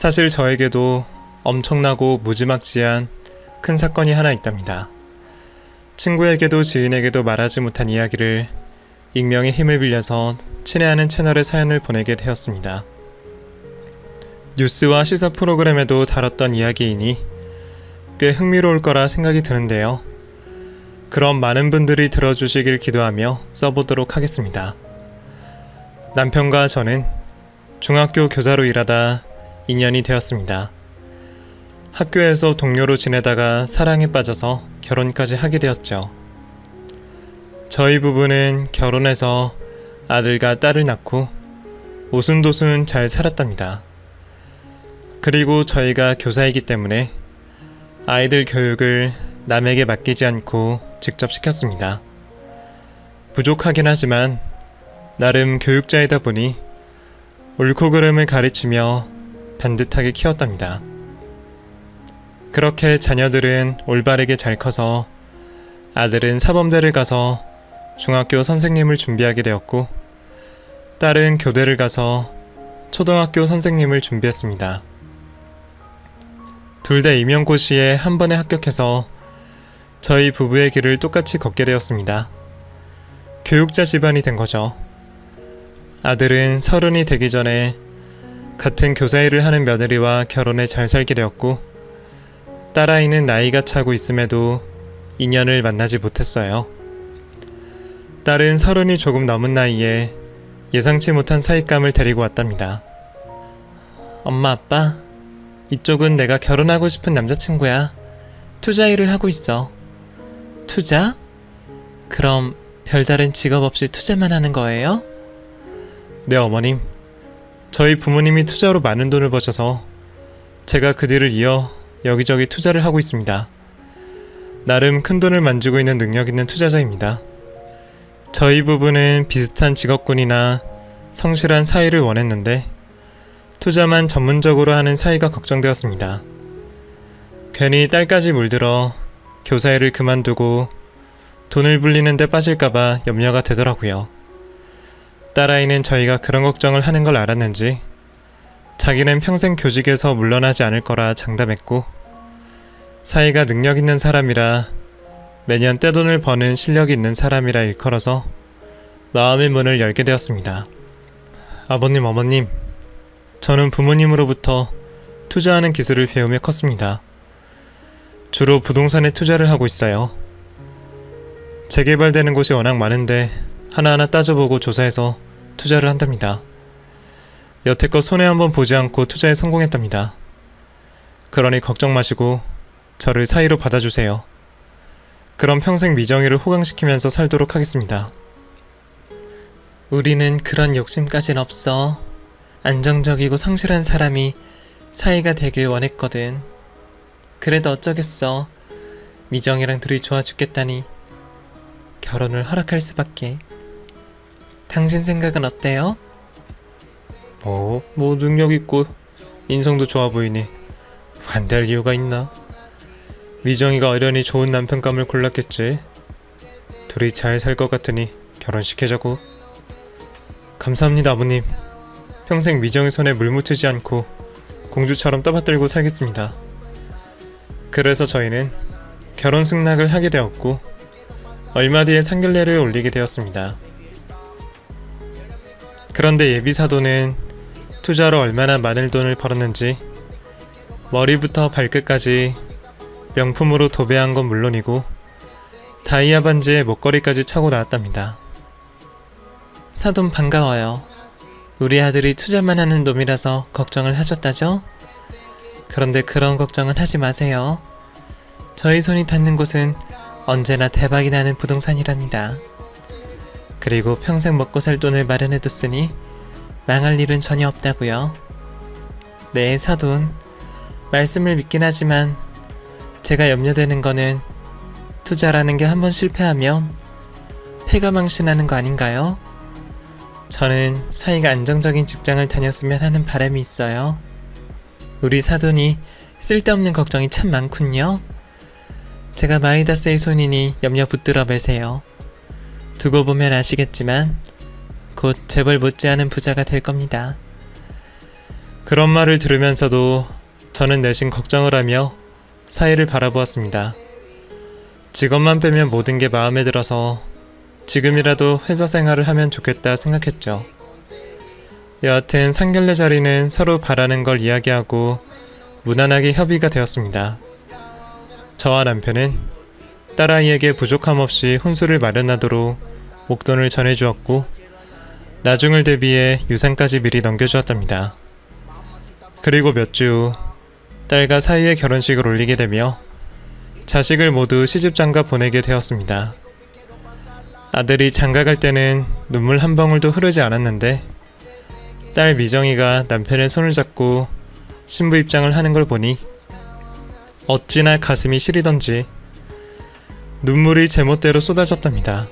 사실 저에게도 엄청나고 무지막지한 큰 사건이 하나 있답니다. 친구에게도 지인에게도 말하지 못한 이야기를 익명의 힘을 빌려서 친애하는 채널에 사연을 보내게 되었습니다. 뉴스와 시사 프로그램에도 다뤘던 이야기이니 꽤 흥미로울 거라 생각이 드는데요. 그럼 많은 분들이 들어주시길 기도하며 써보도록 하겠습니다. 남편과 저는 중학교 교사로 일하다 인연이 되었습니다. 학교에서 동료로 지내다가 사랑에 빠져서 결혼까지 하게 되었죠. 저희 부부는 결혼해서 아들과 딸을 낳고 오순도순 잘 살았답니다. 그리고 저희가 교사이기 때문에 아이들 교육을 남에게 맡기지 않고 직접 시켰습니다. 부족하긴 하지만 나름 교육자이다 보니 옳고 그름을 가르치며 반듯하게 키웠답니다. 그렇게 자녀들은 올바르게 잘 커서 아들은 사범대를 가서 중학교 선생님을 준비하게 되었고 딸은 교대를 가서 초등학교 선생님을 준비했습니다. 둘 다 임용고시에 한 번에 합격해서 저희 부부의 길을 똑같이 걷게 되었습니다. 교육자 집안이 된 거죠. 아들은 30이 되기 전에 같은 교사 일을 하는 며느리와 결혼해 잘 살게 되었고 딸아이는 나이가 차고 있음에도 인연을 만나지 못했어요. 딸은 30이 조금 넘은 나이에 예상치 못한 사윗감을 데리고 왔답니다. 엄마, 아빠, 이쪽은 내가 결혼하고 싶은 남자친구야. 투자 일을 하고 있어. 투자? 그럼 별다른 직업 없이 투자만 하는 거예요? 네, 어머님. 저희 부모님이 투자로 많은 돈을 버셔서 제가 그 뒤를 이어 여기저기 투자를 하고 있습니다. 나름 큰 돈을 만지고 있는 능력 있는 투자자입니다. 저희 부부는 비슷한 직업군이나 성실한 사이를 원했는데 투자만 전문적으로 하는 사이가 걱정되었습니다. 괜히 딸까지 물들어 교사 일을 그만두고 돈을 불리는 데 빠질까봐 염려가 되더라고요. 딸아이는 저희가 그런 걱정을 하는 걸 알았는지 자기는 평생 교직에서 물러나지 않을 거라 장담했고 사이가 능력 있는 사람이라 매년 떼돈을 버는 실력이 있는 사람이라 일컬어서 마음의 문을 열게 되었습니다. 아버님, 어머님, 저는 부모님으로부터 투자하는 기술을 배우며 컸습니다. 주로 부동산에 투자를 하고 있어요. 재개발되는 곳이 워낙 많은데 하나하나 따져보고 조사해서 투자를 한답니다. 여태껏 손해 한번 보지 않고 투자에 성공했답니다. 그러니 걱정 마시고 저를 사이로 받아주세요. 그럼 평생 미정이를 호강시키면서 살도록 하겠습니다. 우리는 그런 욕심까진 없어. 안정적이고 성실한 사람이 사이가 되길 원했거든. 그래도 어쩌겠어. 미정이랑 둘이 좋아 죽겠다니 결혼을 허락할 수밖에. 당신 생각은 어때요? 뭐 능력 있고 인성도 좋아 보이니 반대할 이유가 있나? 미정이가 어련히 좋은 남편감을 골랐겠지. 둘이 잘 살 것 같으니 결혼시키자고. 감사합니다, 아버님. 평생 미정이 손에 물 묻히지 않고 공주처럼 떠받들고 살겠습니다. 그래서 저희는 결혼 승낙을 하게 되었고 얼마 뒤에 상견례를 올리게 되었습니다. 그런데 예비사도는 투자로 얼마나 많은 돈을 벌었는지 머리부터 발끝까지 명품으로 도배한 건 물론이고 다이아 반지에 목걸이까지 차고 나왔답니다. 사돈 반가워요. 우리 아들이 투자만 하는 놈이라서 걱정을 하셨다죠? 그런데 그런 걱정은 하지 마세요. 저희 손이 닿는 곳은 언제나 대박이 나는 부동산이랍니다. 그리고 평생 먹고 살 돈을 마련해뒀으니 망할 일은 전혀 없다고요. 네, 사돈. 말씀을 믿긴 하지만 제가 염려되는 거는 투자라는 게 한번 실패하면 패가망신하는 거 아닌가요? 저는 사이가 안정적인 직장을 다녔으면 하는 바람이 있어요. 우리 사돈이 쓸데없는 걱정이 참 많군요. 제가 마이다스의 손이니 염려 붙들어 매세요. 두고 보면 아시겠지만 곧 재벌 못지않은 부자가 될 겁니다. 그런 말을 들으면서도 저는 내심 걱정을 하며 사이를 바라보았습니다. 직업만 빼면 모든 게 마음에 들어서 지금이라도 회사 생활을 하면 좋겠다 생각했죠. 여하튼 상견례 자리는 서로 바라는 걸 이야기하고 무난하게 협의가 되었습니다. 저와 남편은 딸아이에게 부족함 없이 혼수를 마련하도록 목돈을 전해주었고 나중을 대비해 유산까지 미리 넘겨주었답니다. 그리고 몇 주 후 딸과 사위의 결혼식을 올리게 되며 자식을 모두 시집장가 보내게 되었습니다. 아들이 장가갈 때는 눈물 한 방울도 흐르지 않았는데 딸 미정이가 남편의 손을 잡고 신부 입장을 하는 걸 보니 어찌나 가슴이 시리던지 눈물이 제멋대로 쏟아졌답니다.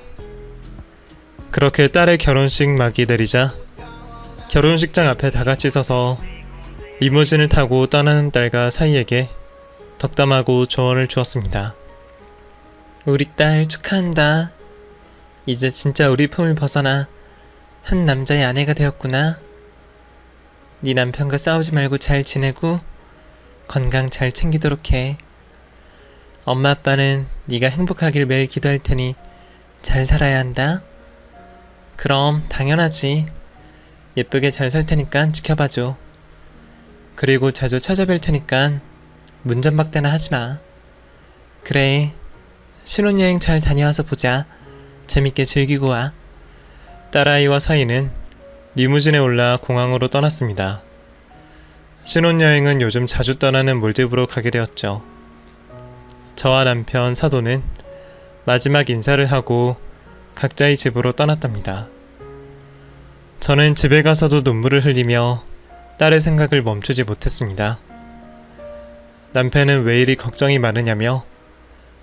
그렇게 딸의 결혼식 막이 내리자 결혼식장 앞에 다 같이 서서 리무진을 타고 떠나는 딸과 사이에게 덕담하고 조언을 주었습니다. 우리 딸 축하한다. 이제 진짜 우리 품을 벗어나 한 남자의 아내가 되었구나. 네 남편과 싸우지 말고 잘 지내고 건강 잘 챙기도록 해. 엄마 아빠는 네가 행복하길 매일 기도할 테니 잘 살아야 한다. 그럼 당연하지. 예쁘게 잘 살 테니까 지켜봐줘. 그리고 자주 찾아뵐 테니까 문전박대나 하지마. 그래, 신혼여행 잘 다녀와서 보자. 재밌게 즐기고 와. 딸아이와 사이는 리무진에 올라 공항으로 떠났습니다. 신혼여행은 요즘 자주 떠나는 몰디브로 가게 되었죠. 저와 남편 사도는 마지막 인사를 하고 각자의 집으로 떠났답니다. 저는 집에 가서도 눈물을 흘리며 딸의 생각을 멈추지 못했습니다. 남편은 왜 이리 걱정이 많으냐며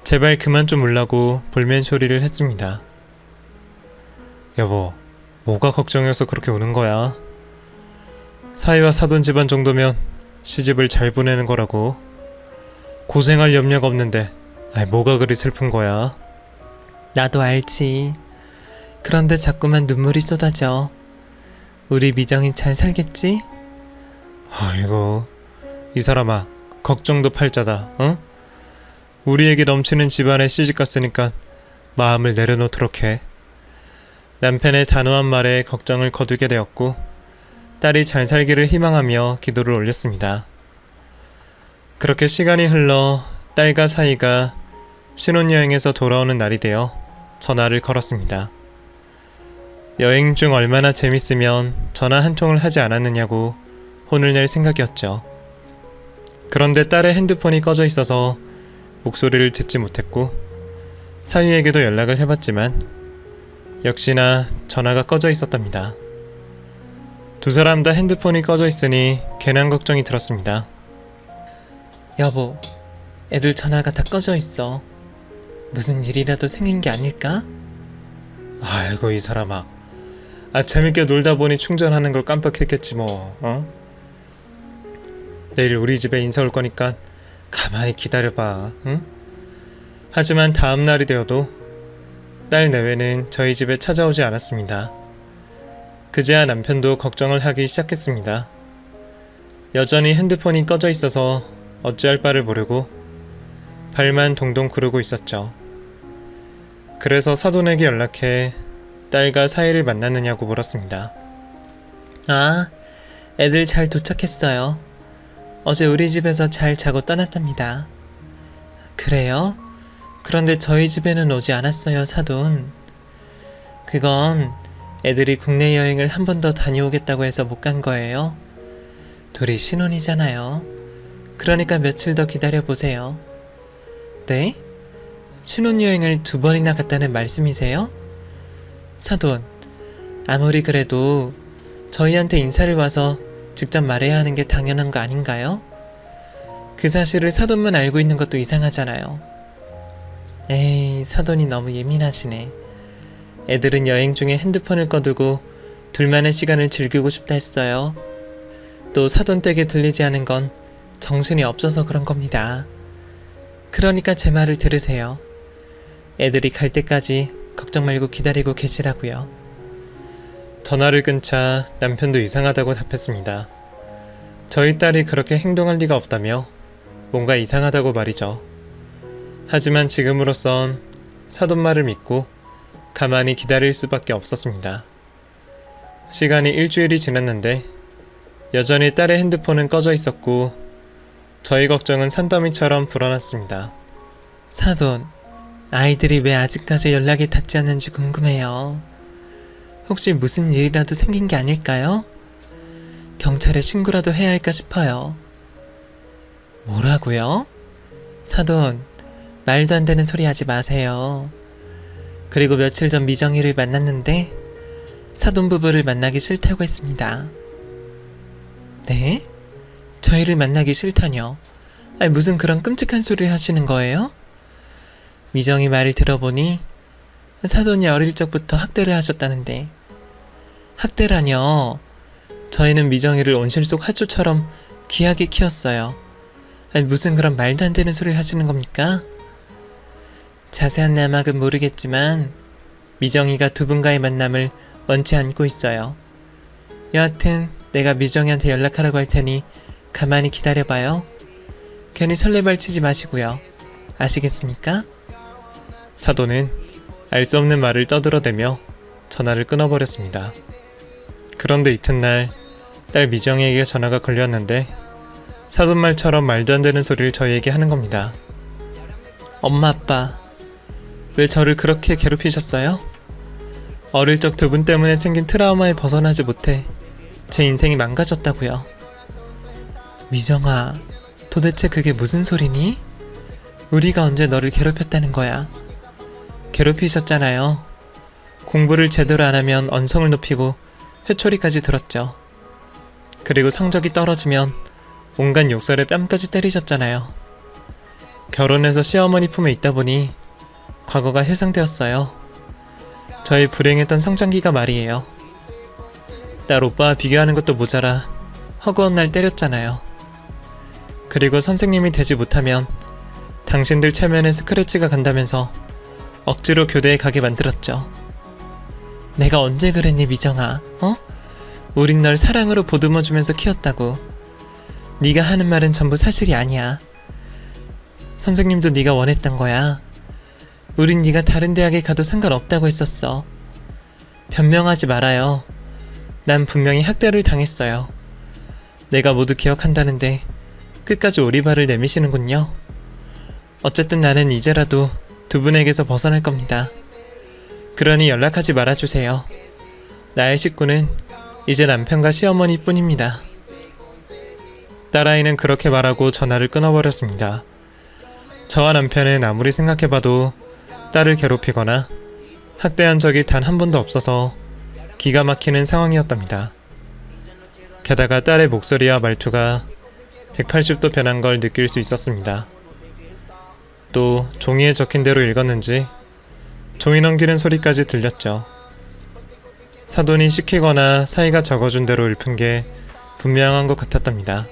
제발 그만 좀 울라고 볼멘 소리를 했습니다. 여보, 뭐가 걱정이어서 그렇게 우는 거야? 사위와 사돈 집안 정도면 시집을 잘 보내는 거라고. 고생할 염려가 없는데 뭐가 그리 슬픈 거야? 나도 알지. 그런데 자꾸만 눈물이 쏟아져. 우리 미정이 잘 살겠지? 아이고, 이 사람아, 걱정도 팔자다, 어? 우리에게 넘치는 집안에 시집갔으니까 마음을 내려놓도록 해. 남편의 단호한 말에 걱정을 거두게 되었고 딸이 잘 살기를 희망하며 기도를 올렸습니다. 그렇게 시간이 흘러 딸과 사이가 신혼여행에서 돌아오는 날이 되어 전화를 걸었습니다. 여행 중 얼마나 재밌으면 전화 한 통을 하지 않았느냐고 혼을 낼 생각이었죠. 그런데 딸의 핸드폰이 꺼져 있어서 목소리를 듣지 못했고 사위에게도 연락을 해봤지만 역시나 전화가 꺼져 있었답니다. 두 사람 다 핸드폰이 꺼져 있으니 괜한 걱정이 들었습니다. 여보, 애들 전화가 다 꺼져 있어. 무슨 일이라도 생긴 게 아닐까? 아이고, 이 사람아. 재밌게 놀다 보니 충전하는 걸 깜빡했겠지 뭐, 어? 내일 우리 집에 인사 올 거니까 가만히 기다려봐, 응? 하지만 다음 날이 되어도 딸 내외는 저희 집에 찾아오지 않았습니다. 그제야 남편도 걱정을 하기 시작했습니다. 여전히 핸드폰이 꺼져 있어서 어찌할 바를 모르고 발만 동동 구르고 있었죠. 그래서 사돈에게 연락해 딸과 사이를 만났느냐고 물었습니다. 애들 잘 도착했어요. 어제 우리 집에서 잘 자고 떠났답니다. 그래요? 그런데 저희 집에는 오지 않았어요, 사돈. 그건 애들이 국내 여행을 한 번 더 다녀오겠다고 해서 못 간 거예요. 둘이 신혼이잖아요. 그러니까 며칠 더 기다려보세요. 네? 신혼여행을 2번이나 갔다는 말씀이세요? 사돈, 아무리 그래도 저희한테 인사를 와서 직접 말해야 하는 게 당연한 거 아닌가요? 그 사실을 사돈만 알고 있는 것도 이상하잖아요. 에이, 사돈이 너무 예민하시네. 애들은 여행 중에 핸드폰을 꺼두고 둘만의 시간을 즐기고 싶다 했어요. 또 사돈 댁에 들리지 않은 건 정신이 없어서 그런 겁니다. 그러니까 제 말을 들으세요. 애들이 갈 때까지 걱정 말고 기다리고 계시라고요. 전화를 끊자 남편도 이상하다고 답했습니다. 저희 딸이 그렇게 행동할 리가 없다며 뭔가 이상하다고 말이죠. 하지만 지금으로선 사돈 말을 믿고 가만히 기다릴 수밖에 없었습니다. 시간이 일주일이 지났는데 여전히 딸의 핸드폰은 꺼져 있었고 저희 걱정은 산더미처럼 불어났습니다. 사돈, 아이들이 왜 아직까지 연락이 닿지 않는지 궁금해요. 혹시 무슨 일이라도 생긴 게 아닐까요? 경찰에 신고라도 해야 할까 싶어요. 뭐라고요? 사돈, 말도 안 되는 소리 하지 마세요. 그리고 며칠 전 미정이를 만났는데 사돈 부부를 만나기 싫다고 했습니다. 네? 저희를 만나기 싫다뇨? 아니, 무슨 그런 끔찍한 소리를 하시는 거예요? 미정이 말을 들어보니 사돈이 어릴 적부터 학대를 하셨다는데. 학대라뇨? 저희는 미정이를 온실 속 화초처럼 귀하게 키웠어요. 아니, 무슨 그런 말도 안 되는 소리를 하시는 겁니까? 자세한 내막은 모르겠지만 미정이가 두 분과의 만남을 원치 않고 있어요. 여하튼 내가 미정이한테 연락하라고 할 테니 가만히 기다려봐요. 괜히 설레발 치지 마시고요. 아시겠습니까? 사돈은 알 수 없는 말을 떠들어대며 전화를 끊어버렸습니다. 그런데 이튿날 딸 미정이에게 전화가 걸렸는데 사돈 말처럼 말도 안 되는 소리를 저희에게 하는 겁니다. 엄마 아빠, 왜 저를 그렇게 괴롭히셨어요? 어릴 적 두 분 때문에 생긴 트라우마에 벗어나지 못해 제 인생이 망가졌다고요. 미정아, 도대체 그게 무슨 소리니? 우리가 언제 너를 괴롭혔다는 거야? 괴롭히셨잖아요. 공부를 제대로 안 하면 언성을 높이고 회초리까지 들었죠. 그리고 성적이 떨어지면 온갖 욕설에 뺨까지 때리셨잖아요. 결혼해서 시어머니 품에 있다 보니 과거가 회상되었어요. 저희 불행했던 성장기가 말이에요. 딸 오빠와 비교하는 것도 모자라 허구한 날 때렸잖아요. 그리고 선생님이 되지 못하면 당신들 체면에 스크래치가 간다면서 억지로 교대에 가게 만들었죠. 내가 언제 그랬니 미정아? 어? 우린 널 사랑으로 보듬어주면서 키웠다고. 네가 하는 말은 전부 사실이 아니야. 선생님도 네가 원했던 거야. 우린 네가 다른 대학에 가도 상관없다고 했었어. 변명하지 말아요. 난 분명히 학대를 당했어요. 내가 모두 기억한다는데 끝까지 오리발을 내미시는군요. 어쨌든 나는 이제라도 두 분에게서 벗어날 겁니다. 그러니 연락하지 말아주세요. 나의 식구는 이제 남편과 시어머니 뿐입니다. 딸아이는 그렇게 말하고 전화를 끊어버렸습니다. 저와 남편은 아무리 생각해봐도 딸을 괴롭히거나 학대한 적이 단 한 번도 없어서 기가 막히는 상황이었답니다. 게다가 딸의 목소리와 말투가 180도 변한 걸 느낄 수 있었습니다. 또 종이에 적힌 대로 읽었는지 종이 넘기는 소리까지 들렸죠. 사돈이 시키거나 사이가 적어준 대로 읊은 게 분명한 것 같았답니다.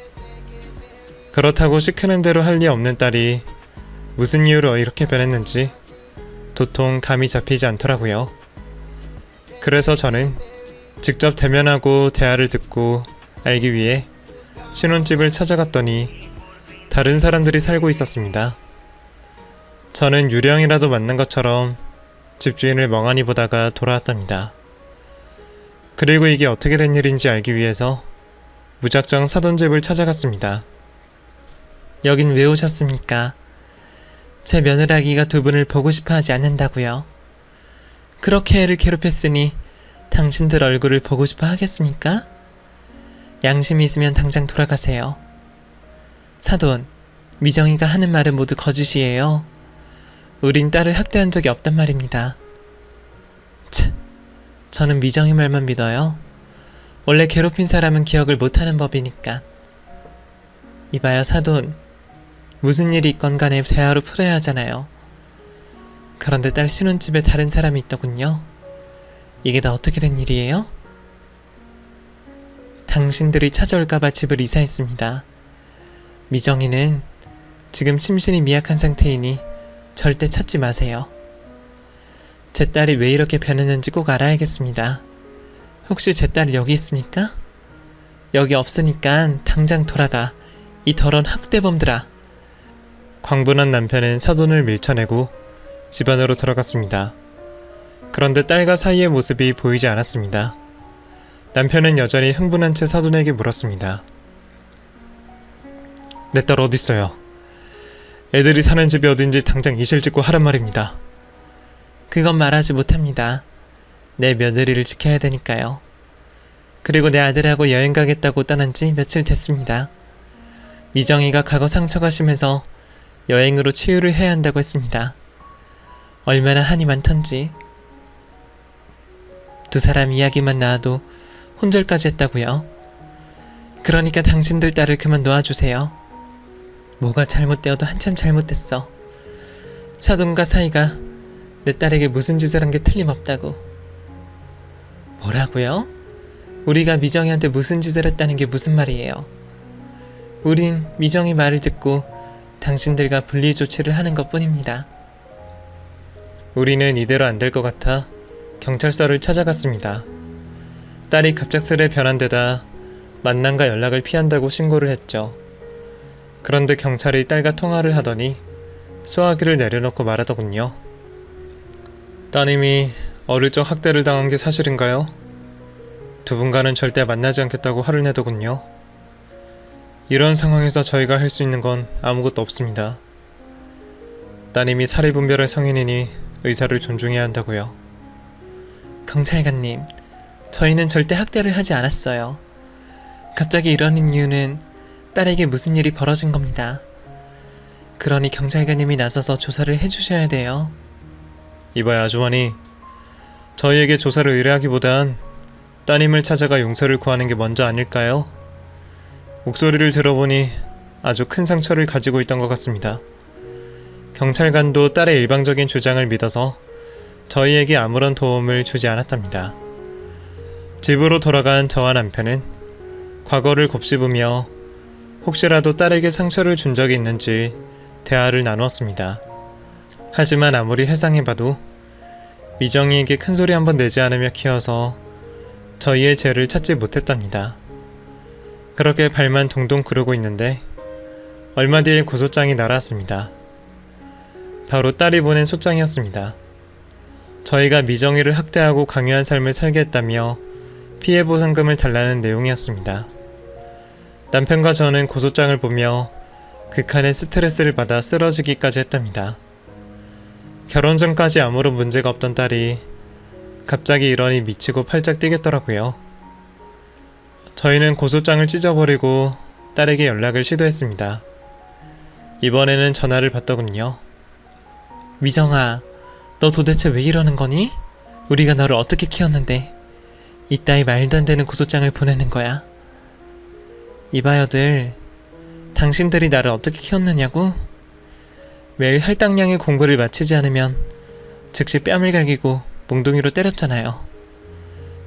그렇다고 시키는 대로 할 리 없는 딸이 무슨 이유로 이렇게 변했는지 도통 감이 잡히지 않더라고요. 그래서 저는 직접 대면하고 대화를 듣고 알기 위해 신혼집을 찾아갔더니 다른 사람들이 살고 있었습니다. 저는 유령이라도 만난 것처럼 집주인을 멍하니 보다가 돌아왔답니다. 그리고 이게 어떻게 된 일인지 알기 위해서 무작정 사돈집을 찾아갔습니다. 여긴 왜 오셨습니까? 제 며느라기가 두 분을 보고 싶어 하지 않는다고요. 그렇게 애를 괴롭혔으니 당신들 얼굴을 보고 싶어 하겠습니까? 양심이 있으면 당장 돌아가세요. 사돈, 미정이가 하는 말은 모두 거짓이에요. 우린 딸을 학대한 적이 없단 말입니다. 저는 미정이 말만 믿어요. 원래 괴롭힌 사람은 기억을 못하는 법이니까. 이봐요 사돈, 무슨 일이 있건 간에 대화로 풀어야 하잖아요. 그런데 딸 신혼집에 다른 사람이 있더군요. 이게 다 어떻게 된 일이에요? 당신들이 찾아올까봐 집을 이사했습니다. 미정이는 지금 심신이 미약한 상태이니 절대 찾지 마세요. 제 딸이 왜 이렇게 변했는지 꼭 알아야겠습니다. 혹시 제 딸 여기 있습니까? 여기 없으니까 당장 돌아가. 이 더러운 학대범들아. 광분한 남편은 사돈을 밀쳐내고 집 안으로 들어갔습니다. 그런데 딸과 사이의 모습이 보이지 않았습니다. 남편은 여전히 흥분한 채 사돈에게 물었습니다. 내 딸 어딨어요? 애들이 사는 집이 어딘지 당장 이실 짓고 하란 말입니다. 그건 말하지 못합니다. 내 며느리를 지켜야 되니까요. 그리고 내 아들하고 여행 가겠다고 떠난 지 며칠 됐습니다. 미정이가 과거 상처가 심해서 여행으로 치유를 해야 한다고 했습니다. 얼마나 한이 많던지. 두 사람 이야기만 나와도 혼절까지 했다고요. 그러니까 당신들 딸을 그만 놓아주세요. 뭐가 잘못되어도 한참 잘못됐어. 사돈과 사이가 내 딸에게 무슨 짓을 한 게 틀림없다고. 뭐라고요? 우리가 미정이한테 무슨 짓을 했다는 게 무슨 말이에요? 우린 미정이 말을 듣고 당신들과 분리 조치를 하는 것 뿐입니다. 우리는 이대로 안 될 것 같아 경찰서를 찾아갔습니다. 딸이 갑작스레 변한 데다 만남과 연락을 피한다고 신고를 했죠. 그런데 경찰이 딸과 통화를 하더니 수화기를 내려놓고 말하더군요. 따님이 어릴 적 학대를 당한 게 사실인가요? 두 분과는 절대 만나지 않겠다고 화를 내더군요. 이런 상황에서 저희가 할 수 있는 건 아무것도 없습니다. 따님이 사리분별할 성인이니 의사를 존중해야 한다고요. 경찰관님, 저희는 절대 학대를 하지 않았어요. 갑자기 이러는 이유는 딸에게 무슨 일이 벌어진 겁니다. 그러니 경찰관님이 나서서 조사를 해주셔야 돼요. 이봐요 아주머니, 저희에게 조사를 의뢰하기보단 따님을 찾아가 용서를 구하는 게 먼저 아닐까요? 목소리를 들어보니 아주 큰 상처를 가지고 있던 것 같습니다. 경찰관도 딸의 일방적인 주장을 믿어서 저희에게 아무런 도움을 주지 않았답니다. 집으로 돌아간 저와 남편은 과거를 곱씹으며 혹시라도 딸에게 상처를 준 적이 있는지 대화를 나누었습니다. 하지만 아무리 회상해봐도 미정이에게 큰소리 한번 내지 않으며 키워서 저희의 죄를 찾지 못했답니다. 그렇게 발만 동동 구르고 있는데 얼마 뒤에 고소장이 날아왔습니다. 바로 딸이 보낸 소장이었습니다. 저희가 미정이를 학대하고 강요한 삶을 살게 했다며 피해보상금을 달라는 내용이었습니다. 남편과 저는 고소장을 보며 극한의 스트레스를 받아 쓰러지기까지 했답니다. 결혼 전까지 아무런 문제가 없던 딸이 갑자기 이러니 미치고 팔짝 뛰겠더라고요. 저희는 고소장을 찢어버리고 딸에게 연락을 시도했습니다. 이번에는 전화를 받더군요. 미정아, 너 도대체 왜 이러는 거니? 우리가 너를 어떻게 키웠는데 이따위 말도 안 되는 고소장을 보내는 거야? 이봐요들, 당신들이 나를 어떻게 키웠느냐고? 매일 할당량의 공부를 마치지 않으면 즉시 뺨을 갈기고 몽둥이로 때렸잖아요.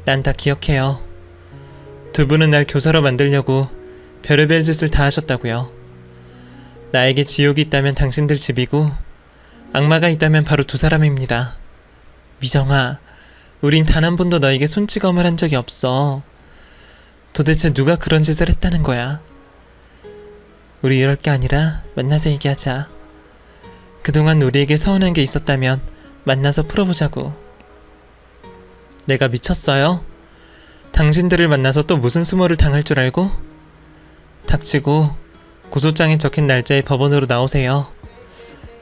난 다 기억해요. 두 분은 날 교사로 만들려고 별의별 짓을 다 하셨다고요. 나에게 지옥이 있다면 당신들 집이고 악마가 있다면 바로 두 사람입니다. 미정아, 우린 단 한 번도 너에게 손찌검을 한 적이 없어. 도대체 누가 그런 짓을 했다는 거야? 우리 이럴 게 아니라 만나서 얘기하자. 그동안 우리에게 서운한 게 있었다면 만나서 풀어보자고. 내가 미쳤어요? 당신들을 만나서 또 무슨 수모를 당할 줄 알고? 닥치고 고소장에 적힌 날짜에 법원으로 나오세요.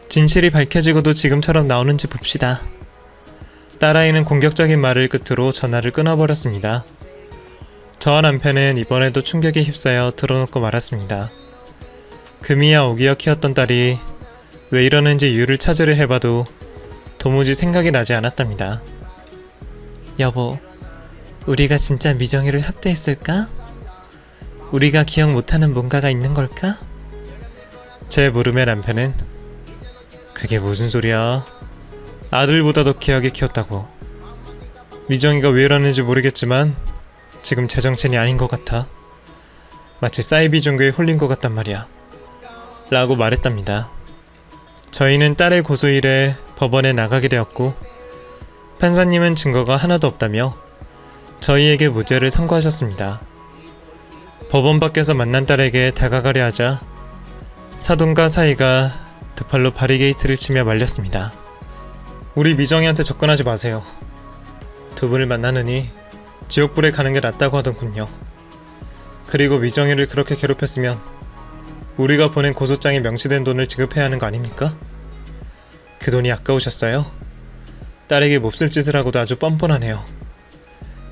진실이 밝혀지고도 지금처럼 나오는지 봅시다. 딸아이는 공격적인 말을 끝으로 전화를 끊어버렸습니다. 저와 남편은 이번에도 충격에 휩싸여 들어놓고 말았습니다. 금이야 오기야 키웠던 딸이 왜 이러는지 이유를 찾으려 해봐도 도무지 생각이 나지 않았답니다. 여보, 우리가 진짜 미정이를 학대했을까? 우리가 기억 못하는 뭔가가 있는 걸까? 제 물음에 남편은 그게 무슨 소리야? 아들보다 더 귀하게 키웠다고. 미정이가 왜 이러는지 모르겠지만 지금 제정신이 아닌 것 같아. 마치 사이비 종교에 홀린 것 같단 말이야. 라고 말했답니다. 저희는 딸의 고소일에 법원에 나가게 되었고 판사님은 증거가 하나도 없다며 저희에게 무죄를 선고하셨습니다. 법원 밖에서 만난 딸에게 다가가려 하자 사돈과 사이가 두 팔로 바리게이트를 치며 말렸습니다. 우리 미정이한테 접근하지 마세요. 두 분을 만나느니 지옥불에 가는 게 낫다고 하던군요. 그리고 미정이를 그렇게 괴롭혔으면 우리가 보낸 고소장에 명시된 돈을 지급해야 하는 거 아닙니까? 그 돈이 아까우셨어요? 딸에게 몹쓸 짓을 하고도 아주 뻔뻔하네요.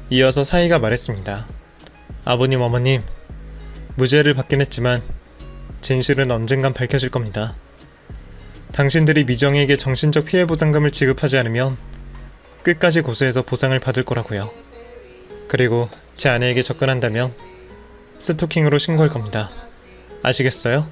이어서 사이가 말했습니다. 아버님, 어머님, 무죄를 받긴 했지만 진실은 언젠간 밝혀질 겁니다. 당신들이 미정이에게 정신적 피해 보상금을 지급하지 않으면 끝까지 고소해서 보상을 받을 거라고요. 그리고 제 아내에게 접근한다면 스토킹으로 신고할 겁니다. 아시겠어요?